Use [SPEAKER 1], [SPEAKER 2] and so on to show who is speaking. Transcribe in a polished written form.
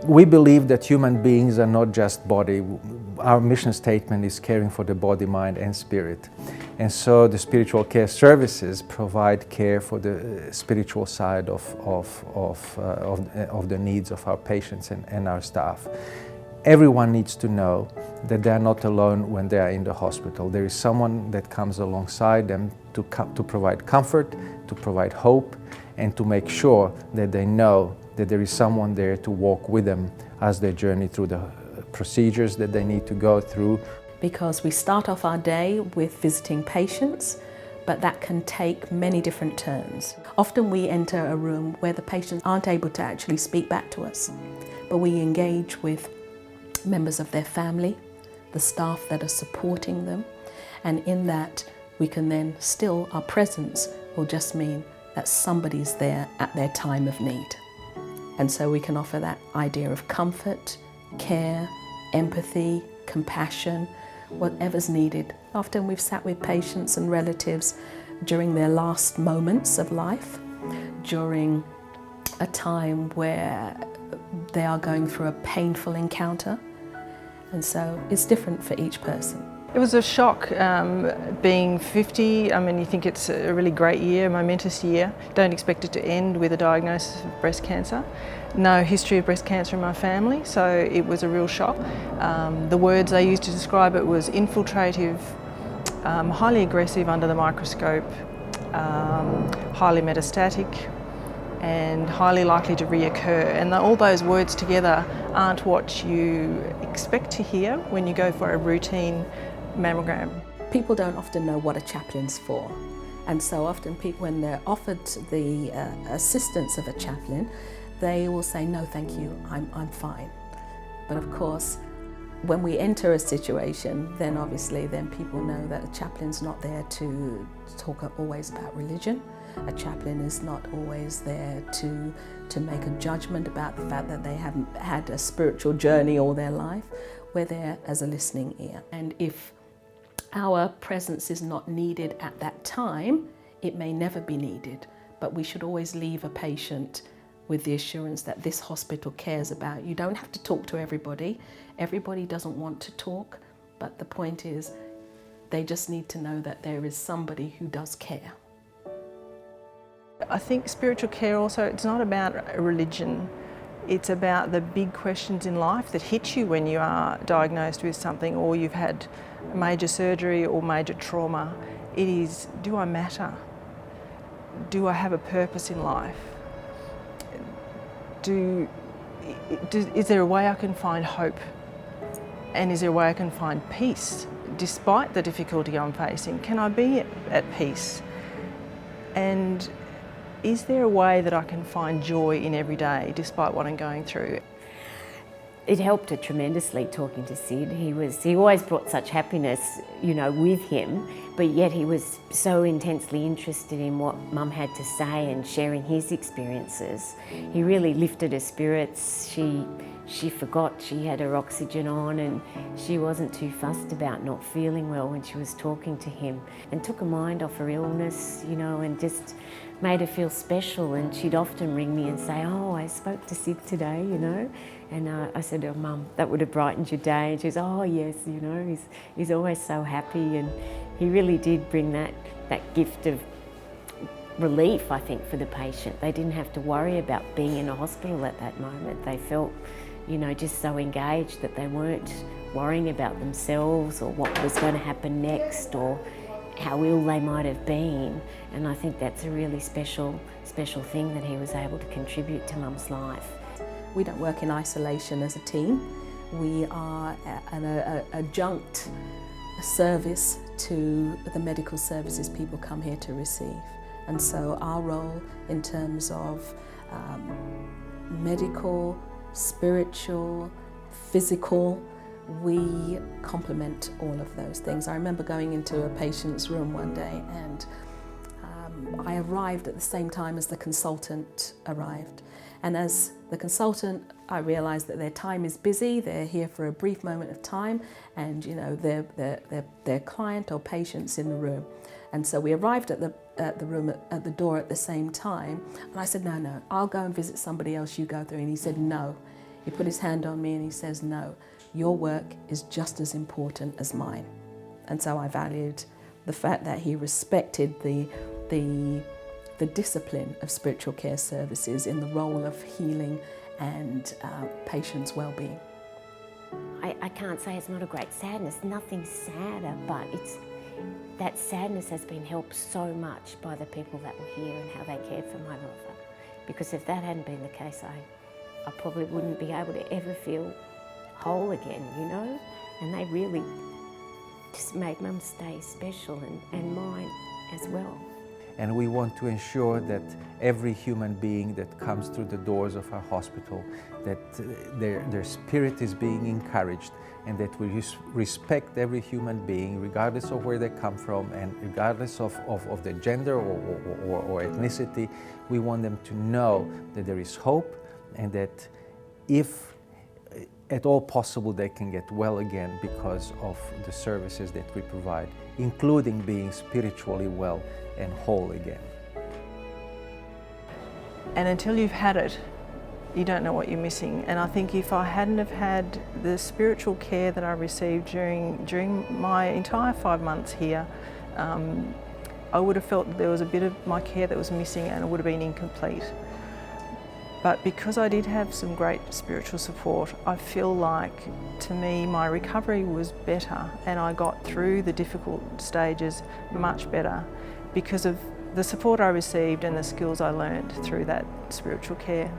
[SPEAKER 1] We believe that human beings are not just body. Our mission statement is caring for the body, mind and spirit. And so the spiritual care services provide care for the spiritual side of the needs of our patients and our staff. Everyone needs to know that they are not alone when they are in the hospital. There is someone that comes alongside them to provide comfort, to provide hope, and to make sure that they know that there is someone there to walk with them as they journey through the procedures that they need to go through.
[SPEAKER 2] Because we start off our day with visiting patients, but that can take many different turns. Often we enter a room where the patients aren't able to actually speak back to us, but we engage with members of their family, the staff that are supporting them, and in that we can then still, our presence will just mean that somebody's there at their time of need. And so we can offer that idea of comfort, care, empathy, compassion, whatever's needed. Often we've sat with patients and relatives during their last moments of life, during a time where they are going through a painful encounter. And so it's different for each person.
[SPEAKER 3] It was a shock being 50. I mean, you think it's a really great year, momentous year. Don't expect it to end with a diagnosis of breast cancer. No history of breast cancer in my family, so it was a real shock. The words they used to describe it was infiltrative, highly aggressive under the microscope, highly metastatic, and highly likely to reoccur. And all those words together aren't what you expect to hear when you go for a routine mammogram.
[SPEAKER 2] People don't often know what a chaplain's for, and so often people, when they're offered the assistance of a chaplain, they will say, no thank you, I'm fine. But of course, when we enter a situation, then obviously people know that a chaplain's not there to talk always about religion. A chaplain is not always there to make a judgment about the fact that they haven't had a spiritual journey all their life. We're there as a listening ear. And if our presence is not needed at that time, it may never be needed, but we should always leave a patient with the assurance that this hospital cares about. You don't have to talk to everybody. Everybody doesn't want to talk, but the point is they just need to know that there is somebody who does care.
[SPEAKER 3] I think spiritual care also, it's not about a religion. It's about the big questions in life that hit you when you are diagnosed with something or you've had major surgery or major trauma. It is, do I matter? Do I have a purpose in life? Is there a way I can find hope? And is there a way I can find peace despite the difficulty I'm facing? Can I be at peace? And is there a way that I can find joy in every day despite what I'm going through?
[SPEAKER 4] It helped her tremendously talking to Sid. He always brought such happiness, you know, with him, but yet he was so intensely interested in what Mum had to say and sharing his experiences. He really lifted her spirits. She forgot she had her oxygen on and she wasn't too fussed about not feeling well when she was talking to him, and took her mind off her illness, you know, and just made her feel special. And she'd often ring me and say, oh, I spoke to Sid today, you know. And I said to her, Mum, that would have brightened your day. And she goes, oh yes, you know, he's always so happy. And he really did bring that gift of relief, I think, for the patient. They didn't have to worry about being in a hospital at that moment. They felt, you know, just so engaged that they weren't worrying about themselves or what was going to happen next or how ill they might have been. And I think that's a really special thing that he was able to contribute to Mum's life.
[SPEAKER 2] We don't work in isolation as a team. We are an adjunct service to the medical services people come here to receive. And so our role in terms of medical, spiritual, physical, we complement all of those things. I remember going into a patient's room one day and I arrived at the same time as the consultant arrived. And as the consultant, I realised that their time is busy, they're here for a brief moment of time, and you know, their client or patient's in the room. And so we arrived at the room at the door at the same time, and I said, no, I'll go and visit somebody else, you go through. And he said, no, He put his hand on me and he says, no, your work is just as important as mine. And so I valued the fact that he respected the discipline of spiritual care services in the role of healing and patients' well-being.
[SPEAKER 4] I can't say it's not a great sadness, nothing sadder, but that sadness has been helped so much by the people that were here and how they cared for my mother. Because if that hadn't been the case, I probably wouldn't be able to ever feel whole again, you know? And they really just made Mum stay special and mine as well.
[SPEAKER 1] And we want to ensure that every human being that comes through the doors of our hospital, that their spirit is being encouraged, and that we respect every human being regardless of where they come from and regardless of their gender or ethnicity. We want them to know that there is hope, and that if at all possible they can get well again because of the services that we provide, including being spiritually well and whole again.
[SPEAKER 3] And until you've had it, you don't know what you're missing. And I think if I hadn't have had the spiritual care that I received during my entire 5 months here, I would have felt that there was a bit of my care that was missing and it would have been incomplete. But because I did have some great spiritual support, I feel like, to me, my recovery was better and I got through the difficult stages much better because of the support I received and the skills I learned through that spiritual care.